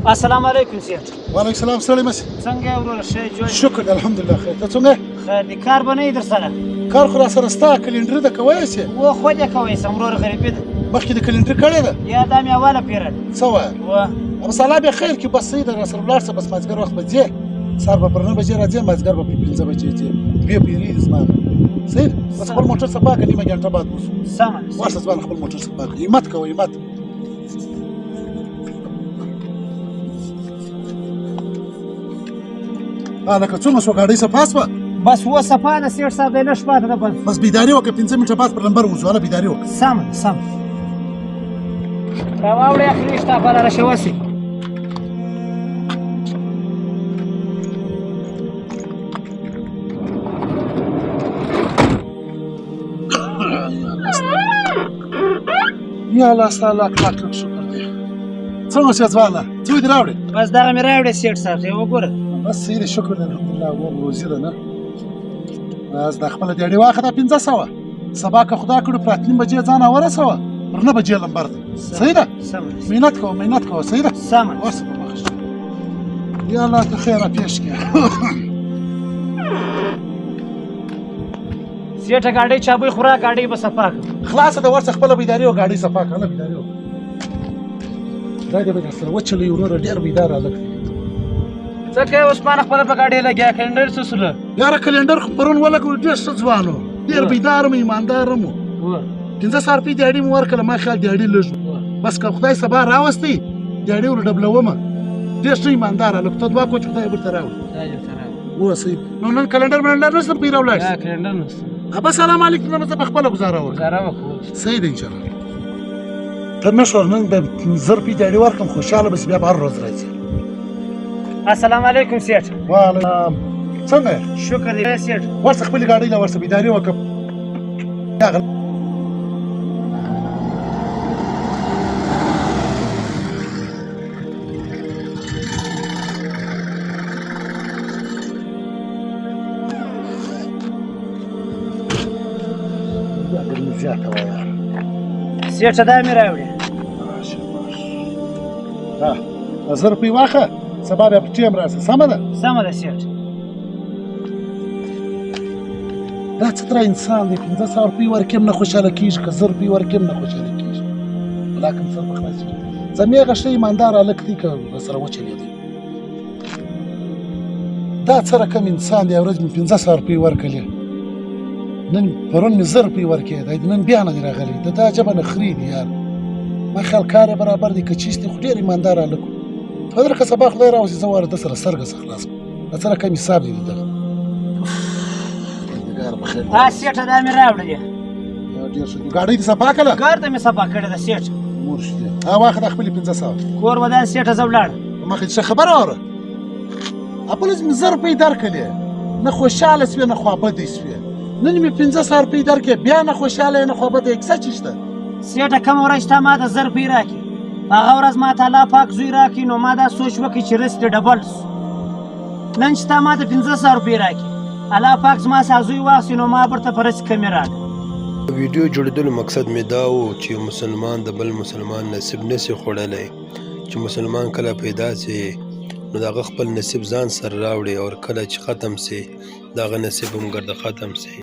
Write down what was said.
السلام علیکم سیټ. وعلیکم السلام. ستړی مه شې. څنګه یې وروره ښه جوړ؟ شکر دی الحمدلله خیر. ته څنګه یې؟ خیر دی. کار به نه وي در سره؟ کار خو راسره شته. کلنډري ده کوی شې؟ و خود یې کوی سم وروره غریبي ده. مخکې د کلنډري کړې ده؟ یا دا مې اوله پیره ده. څه وایې؟ و مساله بیا خیر کې بس صحیح ده. راسره ولاړ شه بس مازدیګر وخت به ځې. سهار به پر 9 بجې راځې مازدیګر به په 5 بجې ځې. 2 پیرې دي زما ده. صحیح ده؟ بس خپل موټر صفا کړه. نیمه ګنټه بعد وځو. سمه ده. ورشه ځوانه خپل موټر صفا کړه. همت کوه همت. لکه څومره شوه ګاډۍ صفا شوه؟ بس و صفا ده سیټ صاحب دی لږ پاته ده بس. بس بیداري وکړه 15 منټه بعد پر نمبر وځو. هله بیداري وکړه. سمه ده سمه. راواوړئ اخري شته بله راشه وسې. یا الله ستا لاک لاک لږ شکر دی. څنګه شې ځوانه؟ څه دې راوړې؟ بس دغه مې راوړې سیټ صاحب ته وګوره. بس صحیح دی شکر دی الحمدلله. روزي ده نه؟ بس دا خپله دیاړې واخله 500. سبا که خدا کړو پر 8 بجې ځان ورسوه. پر 9 بجې لمبر دی. صحیح ده؟ سمه ده. مهنت کوه مهنت کوه. صحیح ده؟ سمه ده. ورسه په مخه شه. یا الله ته خیره پیش کړه. سیټه ګاډۍ چابوی خوره ګاډۍ به صفا کړه. خلاصه ده ورسه خپله بیداري وکړه. ګاډۍ صفا کړه. هله بیداري وکړه. دا دې به درسره وچلوي وروره. ډېر بیداره هلک دی. څه کوې اوس پانه خپله په ګاډۍ لګیا کلنډر څه سوله؟ یاره کلنډر خو پرون ولګوي. ډېر ښه ځوان و. ډېر بیدار م ایماندار م. 1500 روپۍ دیاړي مو ورکړله. ما خیال دیاړي لږ بس که خدای سبا راوستی دیاړي ور ډبلومه. ډېر ښه ایماندار هلک. ته دعا کوه چې خدای یې بېرته راوړي. و صحیح. نو نن کلنډر بلنډر نشته پرې راولاړ شي؟ کلنډر نشته. بس سلام علیکم. نه زه په خپله ګزاره وکړم. ګزاره وکړو. صحیح دی انشاءالله. ته مشور نن به 1000 روپۍ دیاړي ورکړم. خوشحاله به شي. بیا به هر ورځ راځي. السلام علیکم سیټ. وعلیکم. څنګه یې؟ شکر دی سیټ. ورسه خپلې ګاډۍ له ورسه بیداري وکړه. سیټه دا مې راوړې. 1000 روپۍ واخله. سبا بیا په ټیم راشه. سمه ده؟ سمه ده سیټ. دا څه تره انسان دی. 1500 روپۍ ورکړم نه خوشحاله کېږي. که 1000 روپۍ ورکړم نه خوشحاله کېږي. ولاکم سر په خلاص کړي. زمېغه ښه ایماندار هلک دی. که راسره وچلېدی دا څه رقم انسان دی. ورځ مې 1500 روپۍ ورکړلې. نن پرون مې 1000 روپۍ ورکړې. دی نن بیا نه دی راغلی. د دا ژبه نخرې دي یار. ما خیال کار یې برابر دی. که چیست دی خو ډېر ایماندار هلک و. فدر که سبا خدای راوځي زه واره ده سره سترګه څه خلاص کړم. دا څه رقم حساب دی د دغه. سیټه دا مې راوړې. ډېر ښه دی. ګاډۍ دې صفا کړله؟ ګر ته مې صفا کړې ده سیټ. مور شدې. واخله خپلې 500. کور ودان سیټه زه ولاړم. مخکې څه خبره وره؟ اپلز مې 1000 روپۍ درکړلې. نه خوشحاله سوې نه خوابدې سوې. نن مې 1500 روپۍ درکړې. بیا نه خوشحاله یې نه خوابدې یې. کیسه چی شته؟ سیټه کومه ورځ تا ما ته 1000 روپۍ راکړې. هغه ورځ ما ته الله پاک زوی راکړي. نو ما دا سوچ وکړي چې رزق دې ډبل سو. نن چې تا ما ته 1500 روپۍ راکړي الله پاک زما څخه زوی واخلي نو ما برته په رزق کمې راکړه. ویډیو جوړېدلو مقصد مې دا و چې مسلمان د بل مسلمان نصیب نشي خوړلی. چې مسلمان کله پیدا سي نو د هغه خپل نصیب ځان سره راوړي او کله چې ختم سي د هغه نصیب هم ګرده ختم سي.